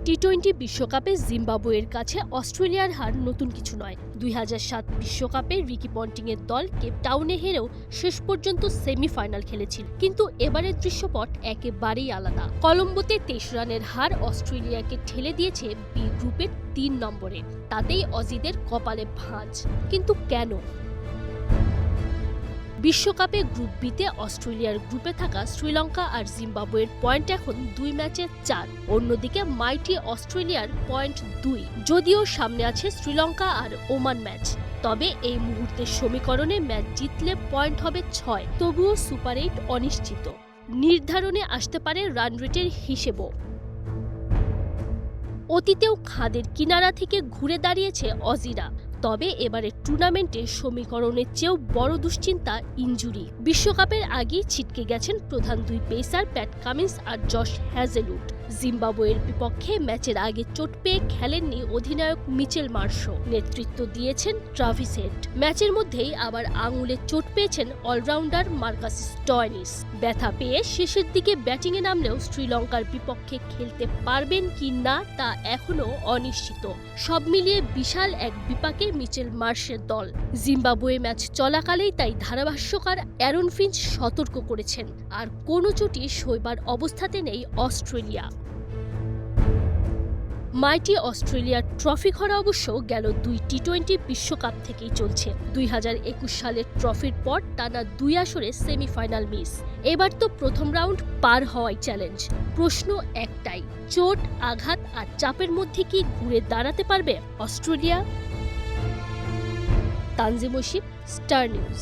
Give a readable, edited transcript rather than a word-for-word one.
টি-20 বিশ্বকাপে জিম্বাবুয়ের কাছে অস্ট্রেলিয়ার হার নতুন কিছু নয়। 2007 বিশ্বকাপে রিকি পন্টিংয়ের দল কেপ টাউনে হেরেও শেষ পর্যন্ত সেমিফাইনাল খেলেছিল, কিন্তু এবারের দৃশ্যপট একেবারেই আলাদা। কলম্বোতে 23 রানের হার অস্ট্রেলিয়াকে ঠেলে দিয়েছে বি গ্রুপের 3 নম্বরে। তাতেই অজিদের কপালে ভাঁজ। কিন্তু কেন? বিশ্বকাপে গ্রুপ বিতে অস্ট্রেলিয়ার গ্রুপে থাকা শ্রীলঙ্কা আর জিম্বাবুয়ের পয়েন্ট এখন 2 ম্যাচে 4। অন্যদিকে মাইটি অস্ট্রেলিয়ার পয়েন্ট 2। যদিও সামনে আছে শ্রীলঙ্কা আর ওমান ম্যাচ, তবে এই মুহূর্তের সমীকরণে ম্যাচ জিতলে পয়েন্ট হবে 6। তবুও সুপার 8 অনিশ্চিত। নির্ধারণে আসতে পারে রান রেটের হিসেবও। অতীতেও খাদের কিনারা থেকে ঘুরে দাঁড়িয়েছে অজিরা, তবে এবারে টুর্নামেন্টে সমীকরণের চেয়েও বড় দুশ্চিন্তা ইনজুরি। বিশ্বকাপের আগেই ছিটকে গেছেন প্রধান দুই পেসার প্যাট কামিন্স আর জশ হ্যাজেলউড। জিম্বাবুয়ের বিপক্ষে ম্যাচের আগে চোট পেয়ে খেলেননি অধিনায়ক মিচেল মার্শো, নেতৃত্ব দিয়েছেন ট্রাভিস হেড। ম্যাচের মধ্যেই আবার আঙুলে চোট পেয়েছেন অলরাউন্ডার মার্কাস স্টয়নিস। ব্যথা পেয়ে শেষের দিকে ব্যাটিংয়ে নামলেও শ্রীলঙ্কার বিপক্ষে খেলতে পারবেন কি না তা এখনও অনিশ্চিত। সব মিলিয়ে বিশাল এক বিপাকে মিচেল মার্শের দল। জিম্বাবুয়ে ম্যাচ চলাকালেই তাই ধারাভাষ্যকার অ্যারন ফিঞ্চ সতর্ক করেছেন, আর কোনো চোটই সইবার অবস্থাতে নেই অস্ট্রেলিয়া। মাইটি অস্ট্রেলিয়ার ট্রফি খরা অবশ্য গেল 2 টি-20 বিশ্বকাপ থেকেই চলছে। 2021 সালের ট্রফির পর টানা 2 আসরে সেমিফাইনাল মিস। এবার তো প্রথম রাউন্ড পার হওয়াই চ্যালেঞ্জ। প্রশ্ন একটাই, চোট, আঘাত আর চাপের মধ্যে কি ঘুরে দাঁড়াতে পারবে Australia? Tanzim Osif, Star news.